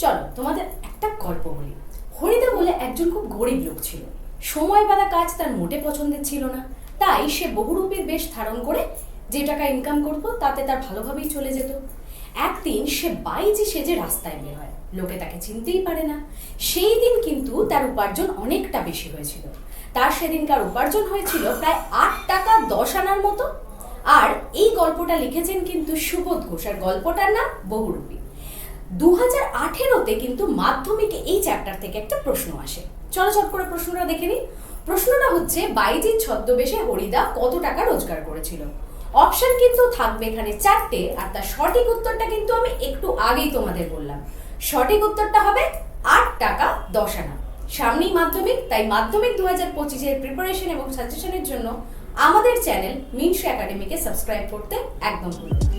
চলো তোমাদের একটা গল্প বলি। হরিদা বলে একজন খুব গরিব লোক ছিল। সময় বাঁধা কাজ তার মোটে পছন্দের ছিল না, তাই সে বহুরূপীর বেশ ধারণ করে যে টাকা ইনকাম করতো তাতে তার ভালোভাবেই চলে যেত। একদিন সে বাইজি সেজে রাস্তায় বের হয়, লোকে তাকে চিনতেই পারে না। সেই দিন কিন্তু তার উপার্জন অনেকটা বেশি হয়েছিল। তার সেদিনকার উপার্জন হয়েছিল প্রায় ৮ টাকা ১০ আনার মতো। আর এই গল্পটা লিখেছেন কিন্তু সুবোধ ঘোষ, আর গল্পটার নাম বহুরূপী। 2018-তে কিন্তু মাধ্যমিকে এই চ্যাপ্টার থেকে একটা প্রশ্ন আসে। চলো চট করে প্রশ্নটা দেখে নিই। প্রশ্নটা হচ্ছে, বাইজির ছদ্মবেশে হরিদা কত টাকা রোজগার করেছিল? অপশন কিন্তু থাকবে এখানে 4টে, আর তার সঠিক উত্তরটা কিন্তু আমি একটু আগেই তোমাদের বললাম। সঠিক উত্তরটা হবে ৮ টাকা ১০ আনা। সামনেই মাধ্যমিক, তাই মাধ্যমিক 2025-এর প্রিপারেশন এবং সাজেশনের জন্য আমাদের চ্যানেল মিনস একাডেমিকে সাবস্ক্রাইব করতে একদম ভুলবেন না।